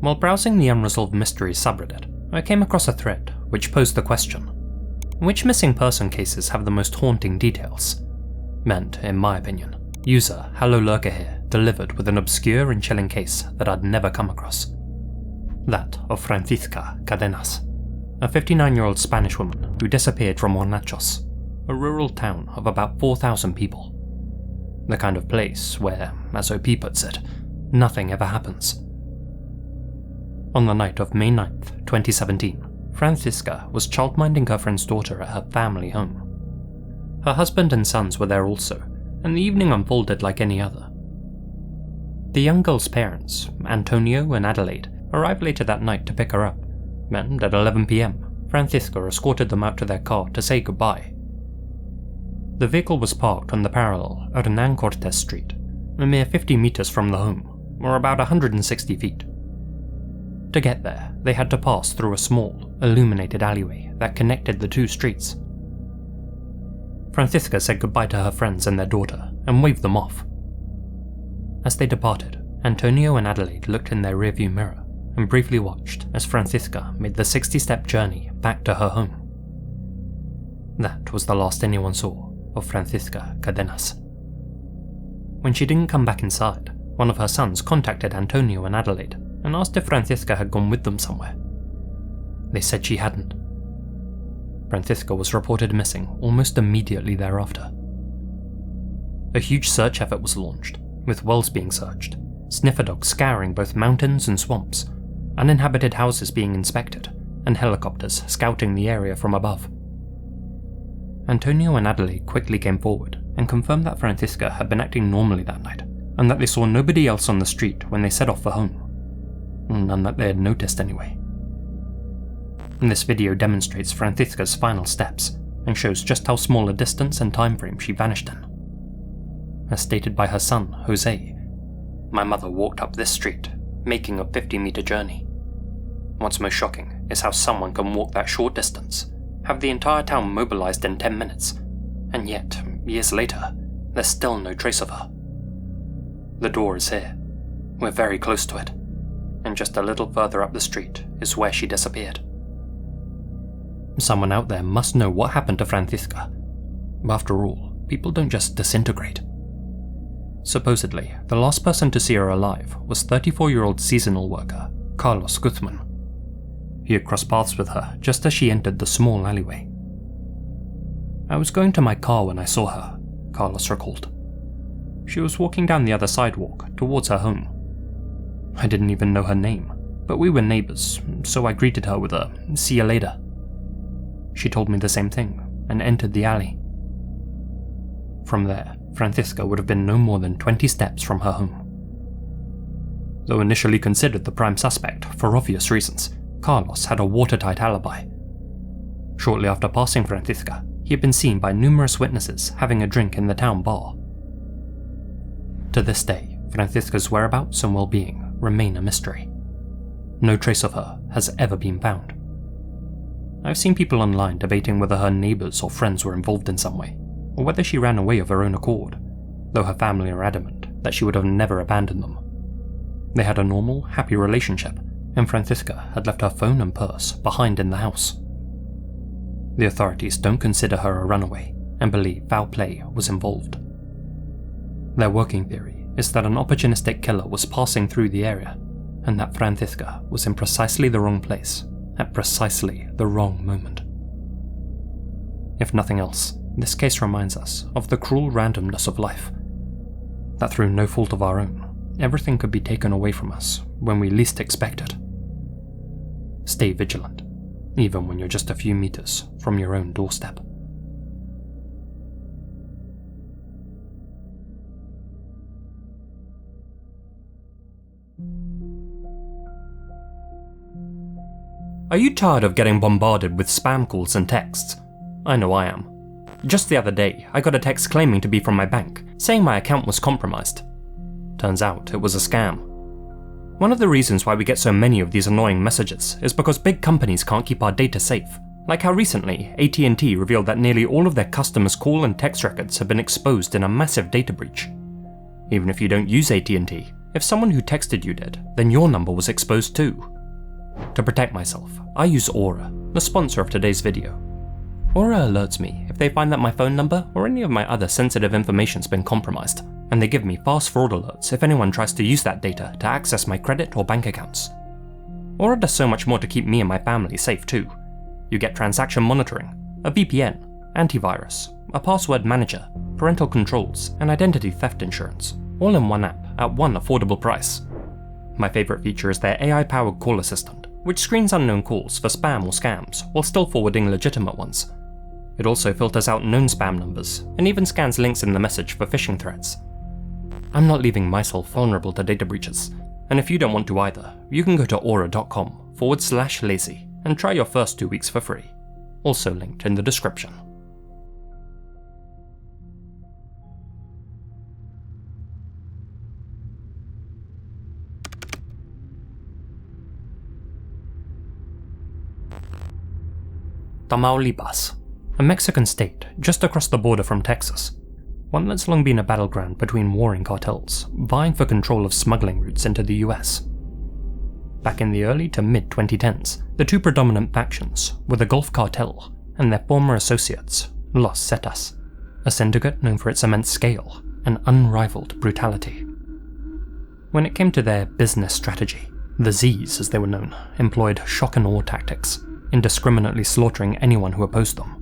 While browsing the Unresolved Mysteries subreddit, I came across a thread which posed the question: which missing person cases have the most haunting details? Meant, in my opinion, user Hello Lurker here delivered with an obscure and chilling case that I'd never come across. That of Francisca Cadenas, a 59-year-old Spanish woman who disappeared from Hornachos, a rural town of about 4,000 people. The kind of place where, as OP puts it, nothing ever happens. On the night of May 9th, 2017, Francisca was childminding her friend's daughter at her family home. Her husband and sons were there also, and the evening unfolded like any other. The young girl's parents, Antonio and Adelaide, arrived later that night to pick her up, and at 11 PM, Francisca escorted them out to their car to say goodbye. The vehicle was parked on the parallel Hernan Cortes Street, a mere 50 meters from the home, or about 160 feet. To get there, they had to pass through a small, illuminated alleyway that connected the two streets. Francisca said goodbye to her friends and their daughter and waved them off. As they departed, Antonio and Adelaide looked in their rearview mirror and briefly watched as Francisca made the 60-step journey back to her home. That was the last anyone saw of Francisca Cadenas. When she didn't come back inside, one of her sons contacted Antonio and Adelaide and asked if Francisca had gone with them somewhere. They said she hadn't. Francisca was reported missing almost immediately thereafter. A huge search effort was launched, with wells being searched, sniffer dogs scouring both mountains and swamps, uninhabited houses being inspected, and helicopters scouting the area from above. Antonio and Adelaide quickly came forward and confirmed that Francisca had been acting normally that night, and that they saw nobody else on the street when they set off for home. None that they had noticed anyway. This video demonstrates Francisca's final steps and shows just how small a distance and time frame she vanished in. As stated by her son, Jose, "My mother walked up this street, making a 50-meter journey. What's most shocking is how someone can walk that short distance, have the entire town mobilized in 10 minutes, and yet, years later, there's still no trace of her. The door is here. We're very close to it. And just a little further up the street is where she disappeared." Someone out there must know what happened to Francisca. After all, people don't just disintegrate. Supposedly, the last person to see her alive was 34-year-old seasonal worker Carlos Guzman. He had crossed paths with her just as she entered the small alleyway. "I was going to my car when I saw her," Carlos recalled. "She was walking down the other sidewalk towards her home. I didn't even know her name, but we were neighbors, so I greeted her with a 'see you later.' She told me the same thing and entered the alley." From there, Francisca would have been no more than 20 steps from her home. Though initially considered the prime suspect for obvious reasons, Carlos had a watertight alibi. Shortly after passing Francisca, he had been seen by numerous witnesses having a drink in the town bar. To this day, Francisca's whereabouts and well-being remain a mystery. No trace of her has ever been found. I've seen people online debating whether her neighbors or friends were involved in some way, or whether she ran away of her own accord, though her family are adamant that she would have never abandoned them. They had a normal, happy relationship, and Francisca had left her phone and purse behind in the house. The authorities don't consider her a runaway and believe foul play was involved. Their working theory is that an opportunistic killer was passing through the area, and that Francisca was in precisely the wrong place at precisely the wrong moment. If nothing else, this case reminds us of the cruel randomness of life, that through no fault of our own, everything could be taken away from us when we least expect it. Stay vigilant, even when you're just a few meters from your own doorstep. Are you tired of getting bombarded with spam calls and texts? I know I am. Just the other day, I got a text claiming to be from my bank, saying my account was compromised. Turns out it was a scam. One of the reasons why we get so many of these annoying messages is because big companies can't keep our data safe. Like how recently, AT&T revealed that nearly all of their customers' call and text records have been exposed in a massive data breach. Even if you don't use AT&T, if someone who texted you did, then your number was exposed too. To protect myself, I use Aura, the sponsor of today's video. Aura alerts me if they find that my phone number or any of my other sensitive information's been compromised, and they give me fast fraud alerts if anyone tries to use that data to access my credit or bank accounts. Aura does so much more to keep me and my family safe too. You get transaction monitoring, a VPN, antivirus, a password manager, parental controls, and identity theft insurance, all in one app at one affordable price. My favourite feature is their AI-powered call assistant, which screens unknown calls for spam or scams while still forwarding legitimate ones. It also filters out known spam numbers and even scans links in the message for phishing threats. I'm not leaving myself vulnerable to data breaches, and if you don't want to either, you can go to aura.com/lazy and try your first 2 weeks for free, also linked in the description. Tamaulipas, a Mexican state just across the border from Texas, one that's long been a battleground between warring cartels vying for control of smuggling routes into the US. Back in the early to mid-2010s, the two predominant factions were the Gulf Cartel and their former associates, Los Zetas, a syndicate known for its immense scale and unrivaled brutality. When it came to their business strategy, the Zs, as they were known, employed shock and awe tactics, indiscriminately slaughtering anyone who opposed them.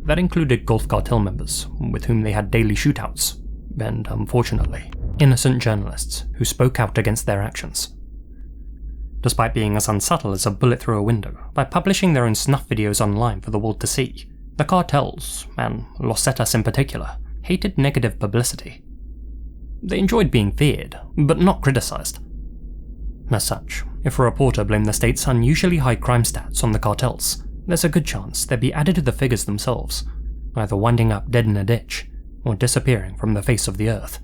That included Gulf Cartel members, with whom they had daily shootouts, and, unfortunately, innocent journalists who spoke out against their actions. Despite being as unsubtle as a bullet through a window, by publishing their own snuff videos online for the world to see, the cartels, and Los Zetas in particular, hated negative publicity. They enjoyed being feared, but not criticized. As such, if a reporter blamed the state's unusually high crime stats on the cartels, there's a good chance they'd be added to the figures themselves, either winding up dead in a ditch, or disappearing from the face of the earth.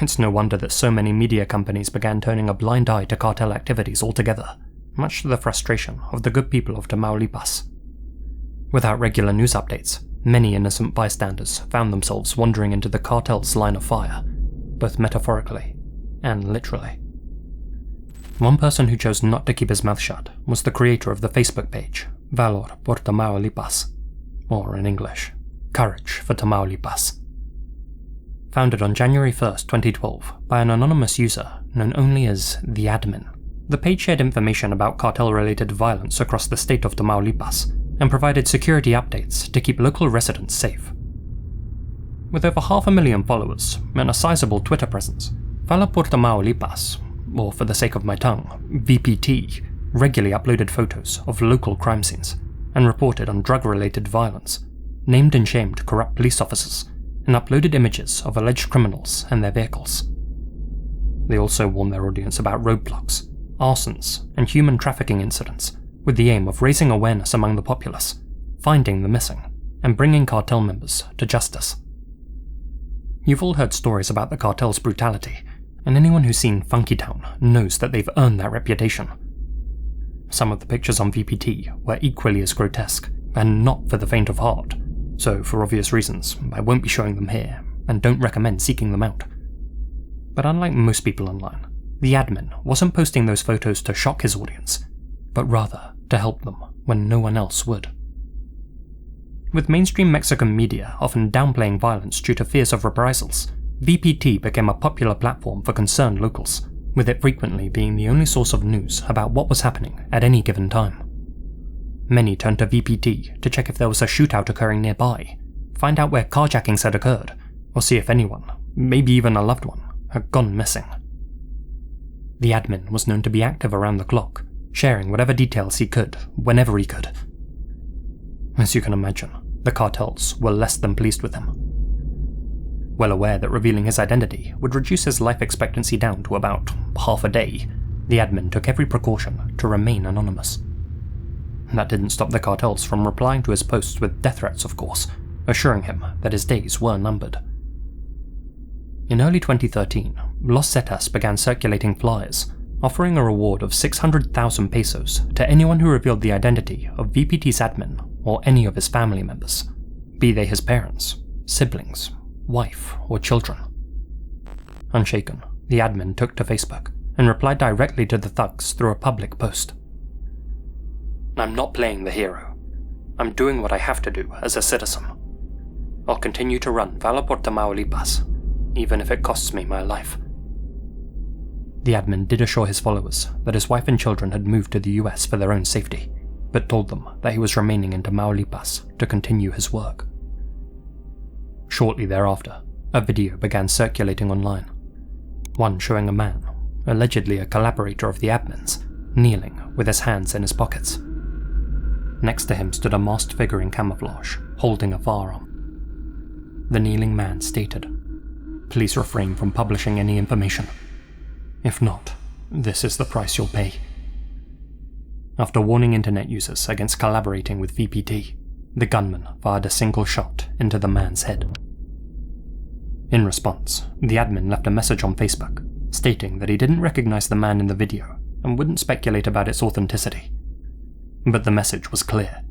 It's no wonder that so many media companies began turning a blind eye to cartel activities altogether, much to the frustration of the good people of Tamaulipas. Without regular news updates, many innocent bystanders found themselves wandering into the cartel's line of fire, both metaphorically and literally. One person who chose not to keep his mouth shut was the creator of the Facebook page, Valor por Tamaulipas, or in English, Courage for Tamaulipas. Founded on January 1st, 2012 by an anonymous user known only as The Admin, the page shared information about cartel-related violence across the state of Tamaulipas and provided security updates to keep local residents safe. With over 500,000 followers and a sizable Twitter presence, Valor por Tamaulipas, or for the sake of my tongue, VPT, regularly uploaded photos of local crime scenes and reported on drug-related violence, named and shamed corrupt police officers, and uploaded images of alleged criminals and their vehicles. They also warned their audience about roadblocks, arsons, and human trafficking incidents, with the aim of raising awareness among the populace, finding the missing, and bringing cartel members to justice. You've all heard stories about the cartel's brutality, and anyone who's seen Funky Town knows that they've earned that reputation. Some of the pictures on VPT were equally as grotesque, and not for the faint of heart, so for obvious reasons, I won't be showing them here, and don't recommend seeking them out. But unlike most people online, the admin wasn't posting those photos to shock his audience, but rather to help them when no one else would. With mainstream Mexican media often downplaying violence due to fears of reprisals, VPT became a popular platform for concerned locals, with it frequently being the only source of news about what was happening at any given time. Many turned to VPT to check if there was a shootout occurring nearby, find out where carjackings had occurred, or see if anyone, maybe even a loved one, had gone missing. The admin was known to be active around the clock, sharing whatever details he could, whenever he could. As you can imagine, the cartels were less than pleased with him. Well aware that revealing his identity would reduce his life expectancy down to about half a day, the admin took every precaution to remain anonymous. That didn't stop the cartels from replying to his posts with death threats, of course, assuring him that his days were numbered. In early 2013, Los Zetas began circulating flyers, offering a reward of 600,000 pesos to anyone who revealed the identity of VPT's admin or any of his family members, be they his parents, siblings, wife, or children. Unshaken, the admin took to Facebook and replied directly to the thugs through a public post. "I'm not playing the hero. I'm doing what I have to do as a citizen. I'll continue to run Valor por Tamaulipas, even if it costs me my life." The admin did assure his followers that his wife and children had moved to the US for their own safety, but told them that he was remaining in Tamaulipas to continue his work. Shortly thereafter, a video began circulating online, one showing a man, allegedly a collaborator of the admin's, kneeling with his hands in his pockets. Next to him stood a masked figure in camouflage, holding a firearm. The kneeling man stated, "Please refrain from publishing any information. If not, this is the price you'll pay." After warning internet users against collaborating with VPT, the gunman fired a single shot into the man's head. In response, the admin left a message on Facebook, stating that he didn't recognize the man in the video and wouldn't speculate about its authenticity. But the message was clear,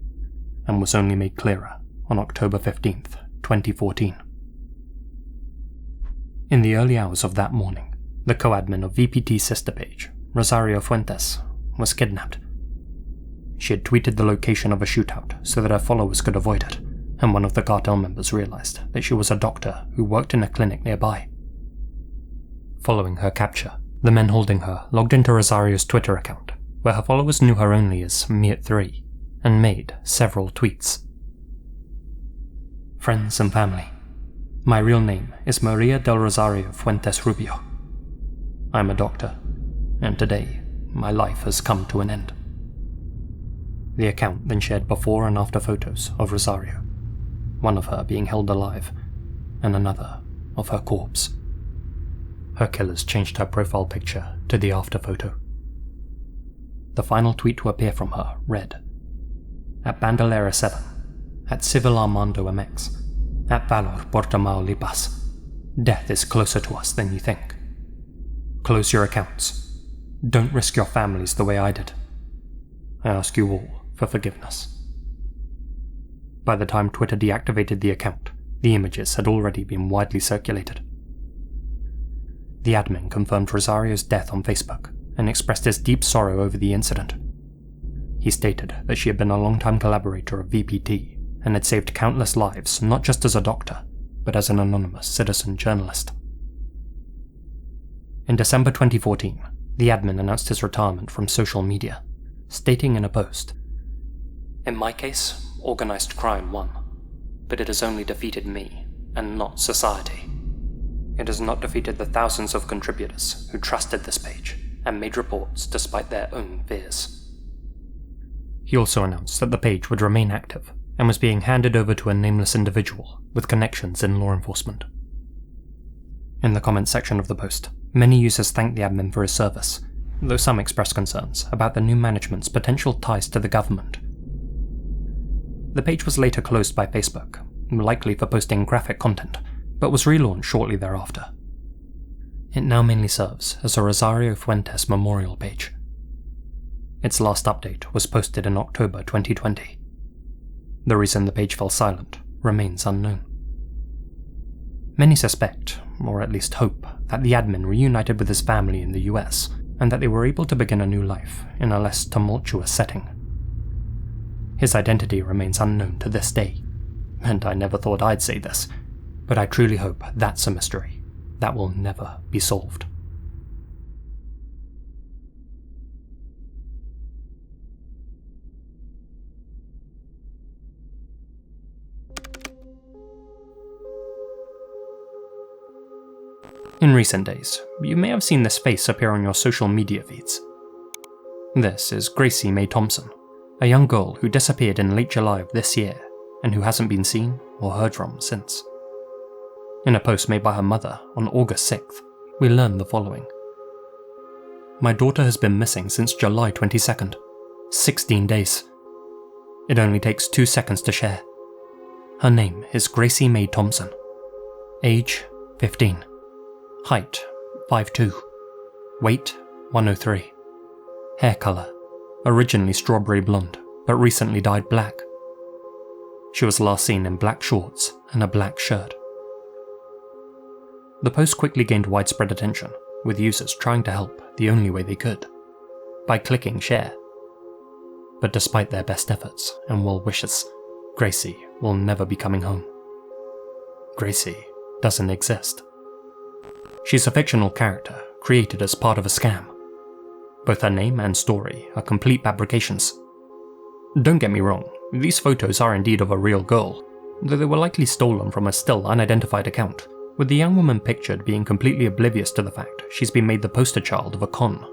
and was only made clearer on October 15th, 2014. In the early hours of that morning, the co-admin of VPT's sister page, Rosario Fuentes, was kidnapped. She had tweeted the location of a shootout so that her followers could avoid it, and one of the cartel members realized that she was a doctor who worked in a clinic nearby. Following her capture, the men holding her logged into Rosario's Twitter account, where her followers knew her only as Mie3, and made several tweets. "Friends and family, my real name is Maria del Rosario Fuentes Rubio. I'm a doctor, and today my life has come to an end." The account then shared before and after photos of Rosario, one of her being held alive, and another of her corpse. Her killers changed her profile picture to the after photo. The final tweet to appear from her read, "At Bandolera 7, at Civil Armando MX, at Valor por Tamaulipas, death is closer to us than you think. Close your accounts. Don't risk your families the way I did. I ask you all for forgiveness." By the time Twitter deactivated the account, the images had already been widely circulated. The admin confirmed Rosario's death on Facebook and expressed his deep sorrow over the incident. He stated that she had been a long-time collaborator of VPT and had saved countless lives not just as a doctor, but as an anonymous citizen journalist. In December 2014, the admin announced his retirement from social media, stating in a post, "In my case, organized crime won, but it has only defeated me, and not society. It has not defeated the thousands of contributors who trusted this page and made reports despite their own fears." He also announced that the page would remain active and was being handed over to a nameless individual with connections in law enforcement. In the comments section of the post, many users thanked the admin for his service, though some expressed concerns about the new management's potential ties to the government. The page was later closed by Facebook, likely for posting graphic content, but was relaunched shortly thereafter. It now mainly serves as a Rosario Fuentes memorial page. Its last update was posted in October 2020. The reason the page fell silent remains unknown. Many suspect, or at least hope, that the admin reunited with his family in the US, and that they were able to begin a new life in a less tumultuous setting. His identity remains unknown to this day, and I never thought I'd say this, but I truly hope that's a mystery that will never be solved. In recent days, you may have seen this face appear on your social media feeds. This is Gracie Mae Thompson, a young girl who disappeared in late July of this year and who hasn't been seen or heard from since. In a post made by her mother on August 6th, we learn the following. "My daughter has been missing since July 22nd, 16 days. It only takes 2 seconds to share. Her name is Gracie Mae Thompson. Age 15. Height 5'2". Weight 103. Hair colour originally strawberry blonde, but recently dyed black. She was last seen in black shorts and a black shirt. The post quickly gained widespread attention, with users trying to help the only way they could, by clicking share. But despite their best efforts and well wishes, Gracie will never be coming home. Gracie doesn't exist. She's a fictional character created as part of a scam. Both her name and story are complete fabrications. Don't get me wrong, these photos are indeed of a real girl, though they were likely stolen from a still unidentified account, with the young woman pictured being completely oblivious to the fact she's been made the poster child of a con.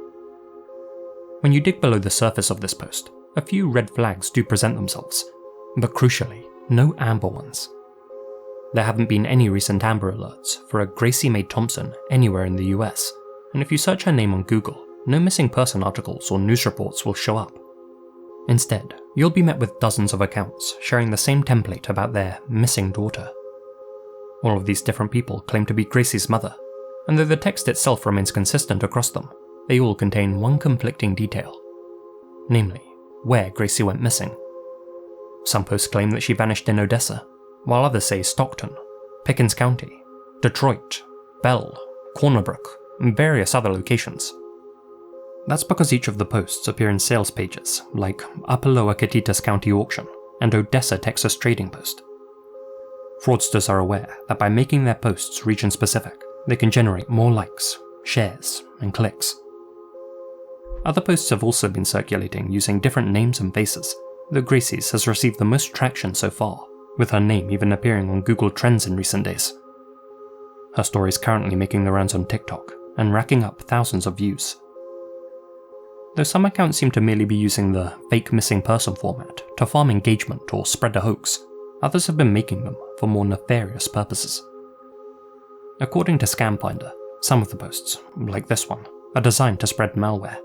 When you dig below the surface of this post, a few red flags do present themselves, but crucially, no amber ones. There haven't been any recent amber alerts for a Gracie Mae Thompson anywhere in the US, and if you search her name on Google, no missing person articles or news reports will show up. Instead, you'll be met with dozens of accounts sharing the same template about their missing daughter. All of these different people claim to be Gracie's mother, and though the text itself remains consistent across them, they all contain one conflicting detail, namely, where Gracie went missing. Some posts claim that she vanished in Odessa, while others say Stockton, Pickens County, Detroit, Bell, Corner Brook, and various other locations. That's because each of the posts appear in sales pages like Upper Lower Catitas County Auction and Odessa, Texas Trading Post. Fraudsters are aware that by making their posts region-specific, they can generate more likes, shares, and clicks. Other posts have also been circulating using different names and faces, though Gracie's has received the most traction so far, with her name even appearing on Google Trends in recent days. Her story is currently making the rounds on TikTok and racking up thousands of views. Though some accounts seem to merely be using the fake missing person format to farm engagement or spread a hoax, others have been making them for more nefarious purposes. According to Scam Finder, some of the posts, like this one, are designed to spread malware.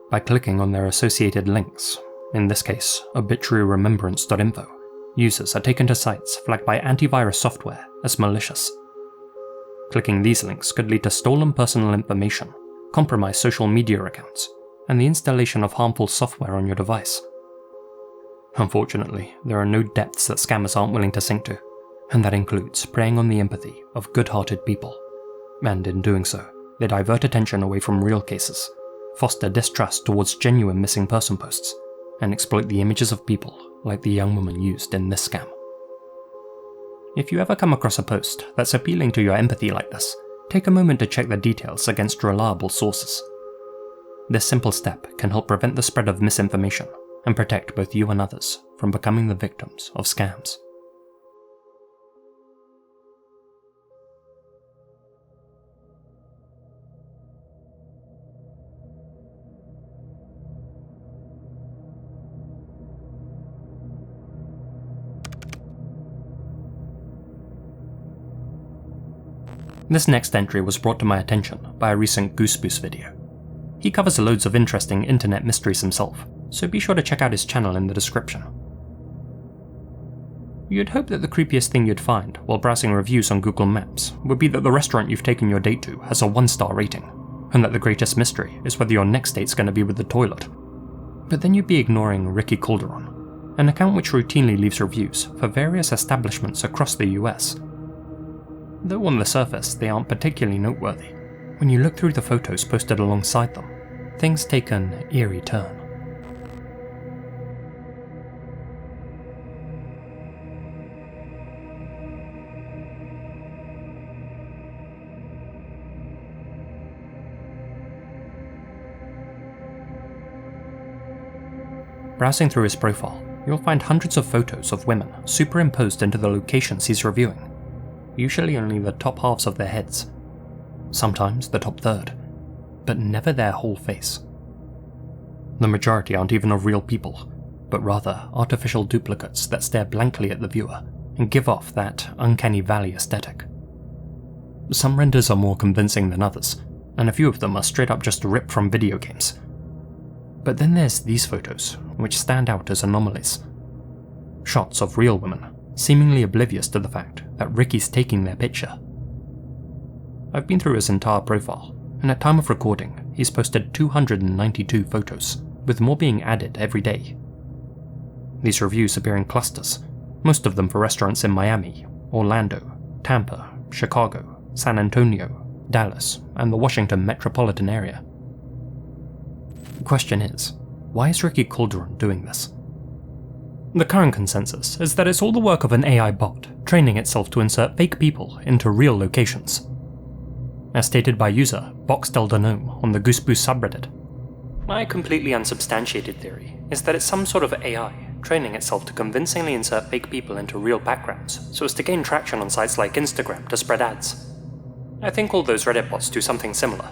By clicking on their associated links, in this case obituaryremembrance.info, users are taken to sites flagged by antivirus software as malicious. Clicking these links could lead to stolen personal information, compromised social media accounts, and the installation of harmful software on your device. Unfortunately, there are no depths that scammers aren't willing to sink to, and that includes preying on the empathy of good-hearted people. And in doing so, they divert attention away from real cases, foster distrust towards genuine missing person posts, and exploit the images of people like the young woman used in this scam. If you ever come across a post that's appealing to your empathy like this, take a moment to check the details against reliable sources. This simple step can help prevent the spread of misinformation and protect both you and others from becoming the victims of scams. This next entry was brought to my attention by a recent Gooseboost video. He covers loads of interesting internet mysteries himself, so be sure to check out his channel in the description. You'd hope that the creepiest thing you'd find while browsing reviews on Google Maps would be that the restaurant you've taken your date to has a 1-star rating, and that the greatest mystery is whether your next date's going to be with the toilet. But then you'd be ignoring Ricky Calderon, an account which routinely leaves reviews for various establishments across the US. Though on the surface they aren't particularly noteworthy, when you look through the photos posted alongside them, things take an eerie turn. Browsing through his profile, you'll find hundreds of photos of women superimposed into the locations he's reviewing, usually only the top halves of their heads, sometimes the top third, but never their whole face. The majority aren't even of real people, but rather artificial duplicates that stare blankly at the viewer and give off that uncanny valley aesthetic. Some renders are more convincing than others, and a few of them are straight up just ripped from video games. But then there's these photos, which stand out as anomalies. Shots of real women, seemingly oblivious to the fact that Ricky's taking their picture. I've been through his entire profile, and at time of recording, he's posted 292 photos, with more being added every day. These reviews appear in clusters, most of them for restaurants in Miami, Orlando, Tampa, Chicago, San Antonio, Dallas, and the Washington metropolitan area. The question is, why is Ricky Calderon doing this? The current consensus is that it's all the work of an AI bot training itself to insert fake people into real locations. As stated by user BoxDelDeNome on the Gooseboost subreddit, my completely unsubstantiated theory is that it's some sort of AI training itself to convincingly insert fake people into real backgrounds so as to gain traction on sites like Instagram to spread ads. I think all those Reddit bots do something similar.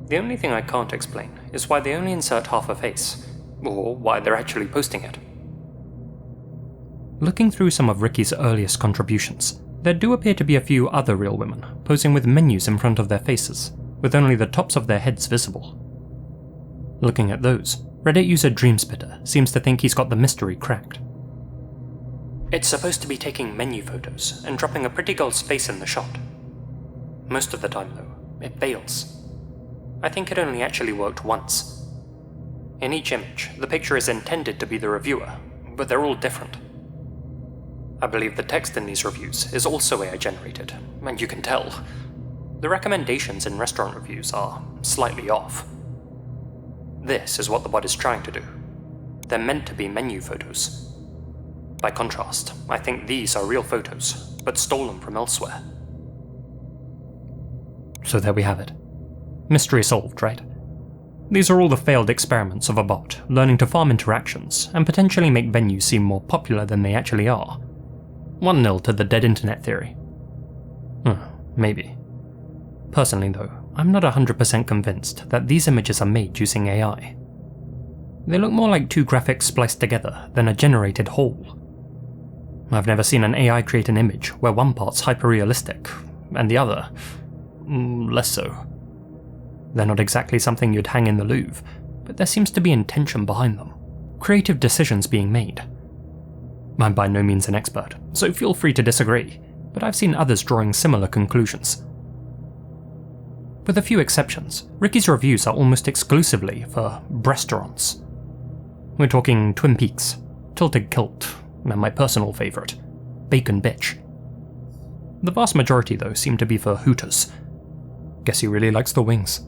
The only thing I can't explain is why they only insert half a face, or why they're actually posting it. Looking through some of Ricky's earliest contributions, there do appear to be a few other real women posing with menus in front of their faces, with only the tops of their heads visible. Looking at those, Reddit user Dreamspitter seems to think he's got the mystery cracked. It's supposed to be taking menu photos and dropping a pretty girl's face in the shot. Most of the time though, it fails. I think it only actually worked once. In each image, the picture is intended to be the reviewer, but they're all different. I believe the text in these reviews is also AI generated, and you can tell. The recommendations in restaurant reviews are slightly off. This is what the bot is trying to do. They're meant to be menu photos. By contrast, I think these are real photos, but stolen from elsewhere. So there we have it. Mystery solved, right? These are all the failed experiments of a bot learning to farm interactions and potentially make venues seem more popular than they actually are. 1-0 to the dead internet theory. Maybe. Personally though, I'm not 100% convinced that these images are made using AI. They look more like two graphics spliced together than a generated whole. I've never seen an AI create an image where one part's hyper-realistic, and the other, less so. They're not exactly something you'd hang in the Louvre, but there seems to be intention behind them, creative decisions being made. I'm by no means an expert, so feel free to disagree, but I've seen others drawing similar conclusions. With a few exceptions, Ricky's reviews are almost exclusively for restaurants. We're talking Twin Peaks, Tilted Kilt, and my personal favourite, Bacon Bitch. The vast majority though seem to be for Hooters. Guess he really likes the wings.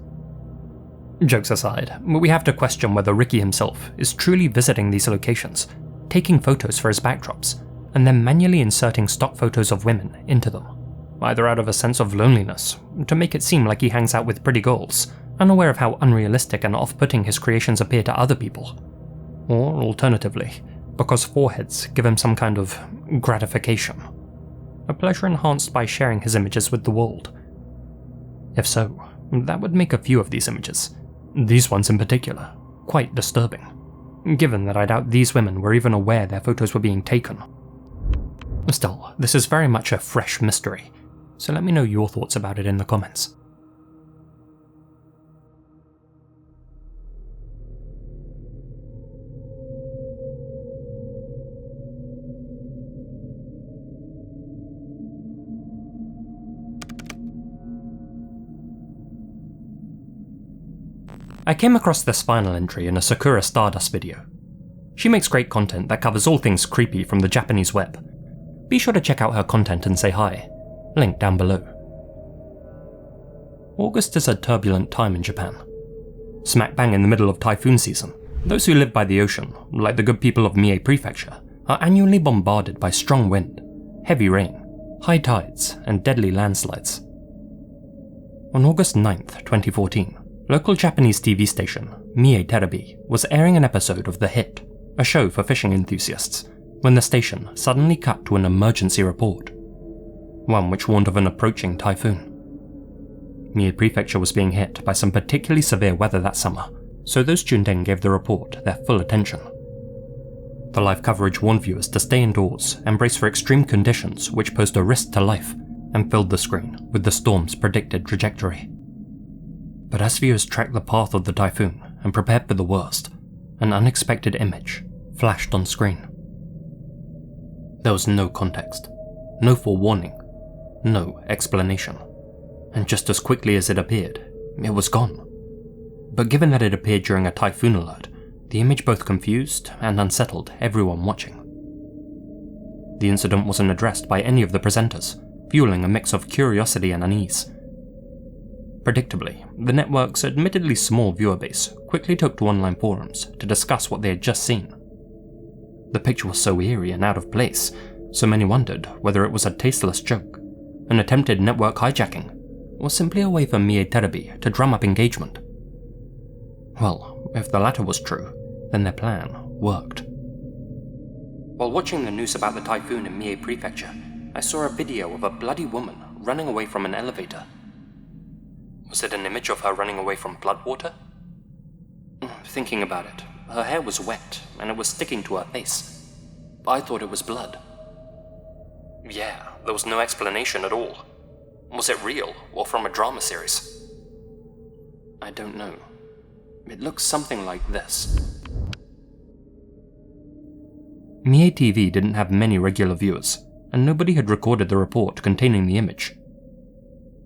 Jokes aside, we have to question whether Ricky himself is truly visiting these locations, taking photos for his backdrops, and then manually inserting stock photos of women into them, either out of a sense of loneliness, to make it seem like he hangs out with pretty girls, unaware of how unrealistic and off-putting his creations appear to other people, or alternatively, because foreheads give him some kind of gratification, a pleasure enhanced by sharing his images with the world. If so, that would make a few of these images, these ones in particular, quite disturbing, given that I doubt these women were even aware their photos were being taken. Still, this is very much a fresh mystery, so let me know your thoughts about it in the comments. I came across this final entry in a Sakura Stardust video. She makes great content that covers all things creepy from the Japanese web. Be sure to check out her content and say hi. Link down below. August is a turbulent time in Japan. Smack bang in the middle of typhoon season, those who live by the ocean, like the good people of Mie Prefecture, are annually bombarded by strong wind, heavy rain, high tides, and deadly landslides. On August 9th, 2014, local Japanese TV station, Mie TV, was airing an episode of The Hit, a show for fishing enthusiasts, when the station suddenly cut to an emergency report, one which warned of an approaching typhoon. Mie Prefecture was being hit by some particularly severe weather that summer, so those tuned in gave the report their full attention. The live coverage warned viewers to stay indoors and brace for extreme conditions which posed a risk to life, and filled the screen with the storm's predicted trajectory. But as viewers tracked the path of the typhoon and prepared for the worst, an unexpected image flashed on screen. There was no context, no forewarning, no explanation, and just as quickly as it appeared, it was gone. But given that it appeared during a typhoon alert, the image both confused and unsettled everyone watching. The incident wasn't addressed by any of the presenters, fueling a mix of curiosity and unease. Predictably, the network's admittedly small viewer base quickly took to online forums to discuss what they had just seen. The picture was so eerie and out of place, so many wondered whether it was a tasteless joke, an attempted network hijacking, or simply a way for Mie TV to drum up engagement. Well, if the latter was true, then their plan worked. While watching the news about the typhoon in Mie Prefecture, I saw a video of a bloody woman running away from an elevator. Was it an image of her running away from floodwater? Thinking about it, her hair was wet and it was sticking to her face. I thought it was blood. Yeah, there was no explanation at all. Was it real or from a drama series? I don't know. It looks something like this. Mie TV didn't have many regular viewers, and nobody had recorded the report containing the image.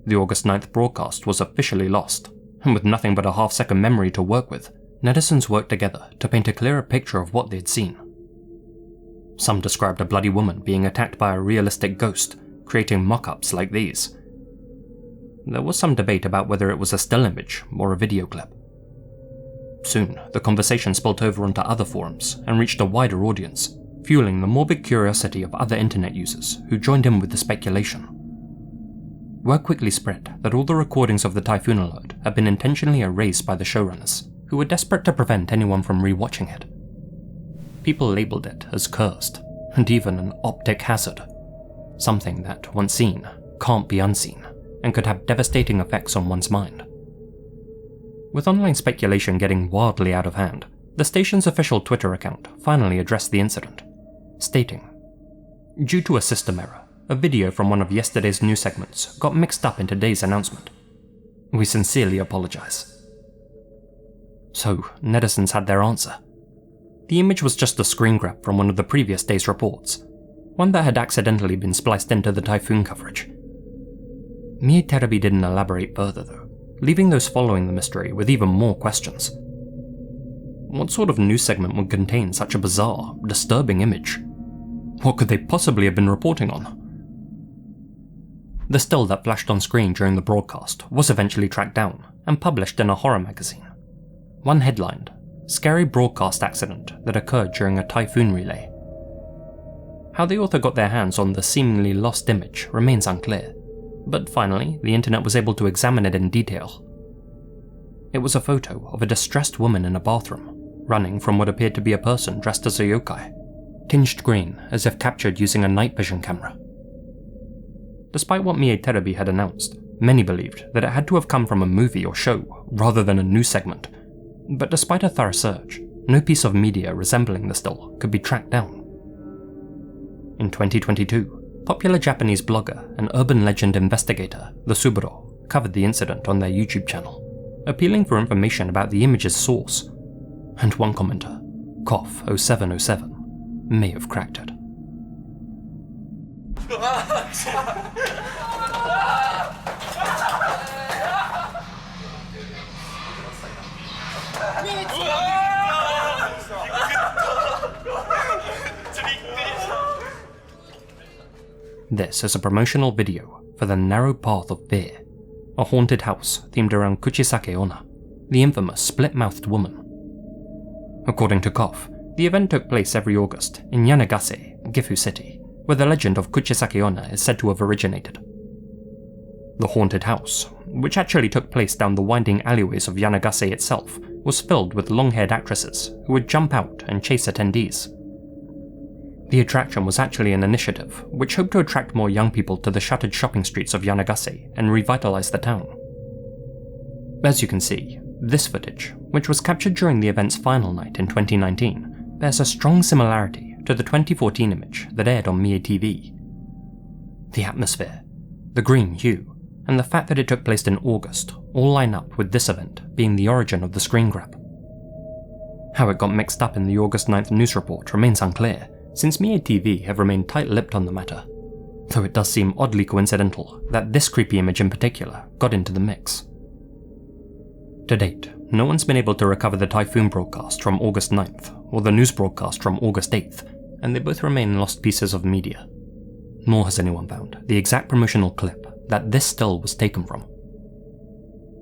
The August 9th broadcast was officially lost, and with nothing but a half-second memory to work with, netizens worked together to paint a clearer picture of what they'd seen. Some described a bloody woman being attacked by a realistic ghost, creating mock-ups like these. There was some debate about whether it was a still image or a video clip. Soon, the conversation spilled over onto other forums and reached a wider audience, fueling the morbid curiosity of other internet users who joined in with the speculation. Word quickly spread that all the recordings of the typhoon alert had been intentionally erased by the showrunners, who were desperate to prevent anyone from rewatching it. People labelled it as cursed, and even an optic hazard, something that, once seen, can't be unseen, and could have devastating effects on one's mind. With online speculation getting wildly out of hand, the station's official Twitter account finally addressed the incident, stating, "Due to a system error, a video from one of yesterday's news segments got mixed up in today's announcement. We sincerely apologise." So, netizens had their answer. The image was just a screen grab from one of the previous day's reports, one that had accidentally been spliced into the typhoon coverage. Mie TV didn't elaborate further though, leaving those following the mystery with even more questions. What sort of news segment would contain such a bizarre, disturbing image? What could they possibly have been reporting on? The still that flashed on screen during the broadcast was eventually tracked down and published in a horror magazine. One headlined, "Scary Broadcast Accident that occurred during a typhoon relay." How the author got their hands on the seemingly lost image remains unclear, but finally the internet was able to examine it in detail. It was a photo of a distressed woman in a bathroom, running from what appeared to be a person dressed as a yokai, tinged green as if captured using a night vision camera. Despite what Mie TV had announced, many believed that it had to have come from a movie or show rather than a news segment, but despite a thorough search, no piece of media resembling the still could be tracked down. In 2022, popular Japanese blogger and urban legend investigator The Suburo covered the incident on their YouTube channel, appealing for information about the image's source, and one commenter, Cough0707, may have cracked it. This is a promotional video for the Narrow Path of Fear, a haunted house themed around Kuchisake Onna, the infamous split-mouthed woman. According to Cough, the event took place every August in Yanagase, Gifu City, where the legend of Kuchisake Onna is said to have originated. The haunted house, which actually took place down the winding alleyways of Yanagase itself, was filled with long-haired actresses who would jump out and chase attendees. The attraction was actually an initiative which hoped to attract more young people to the shuttered shopping streets of Yanagase and revitalize the town. As you can see, this footage, which was captured during the event's final night in 2019, bears a strong similarity to the 2014 image that aired on Mie TV. The atmosphere, the green hue, and the fact that it took place in August all line up with this event being the origin of the screen grab. How it got mixed up in the August 9th news report remains unclear, since Mie TV have remained tight-lipped on the matter, though it does seem oddly coincidental that this creepy image in particular got into the mix. To date, no one's been able to recover the Typhoon broadcast from August 9th or the news broadcast from August 8th, and they both remain lost pieces of media. Nor has anyone found the exact promotional clip that this still was taken from.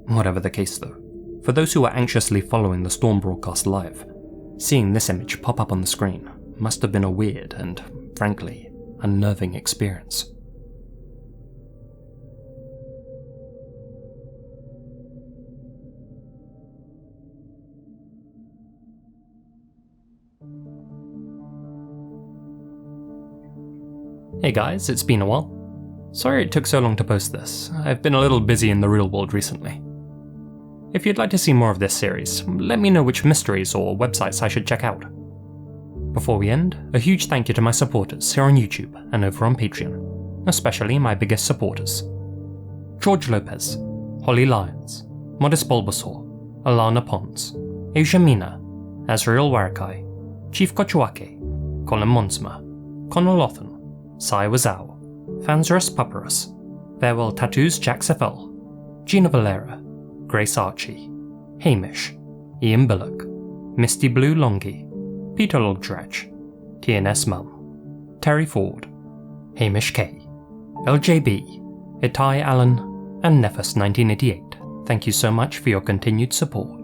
Whatever the case though, for those who were anxiously following the Storm broadcast live, seeing this image pop up on the screen must have been a weird and, frankly, unnerving experience. Hey guys, it's been a while. Sorry it took so long to post this. I've been a little busy in the real world recently. If you'd like to see more of this series, let me know which mysteries or websites I should check out. Before we end, a huge thank you to my supporters here on YouTube and over on Patreon, especially my biggest supporters: George Lopez, Holly Lyons, ModestBulbasaur, Alana Pons, asiamina, Azrael Warakai, Chief Cochuaque, Colin Monsma, Connor Louthan, Wewzow, FansrusPupperus, Farewelltattoosjaxfl, Gina Valera, Gracearchie, Hamish, Biluck, Mistyblue Longie, Peter Logdratch, TNS Mum, Terry Ford, Hamish K, LJB, Itai Alon, and Nephus 1988. Thank you so much for your continued support.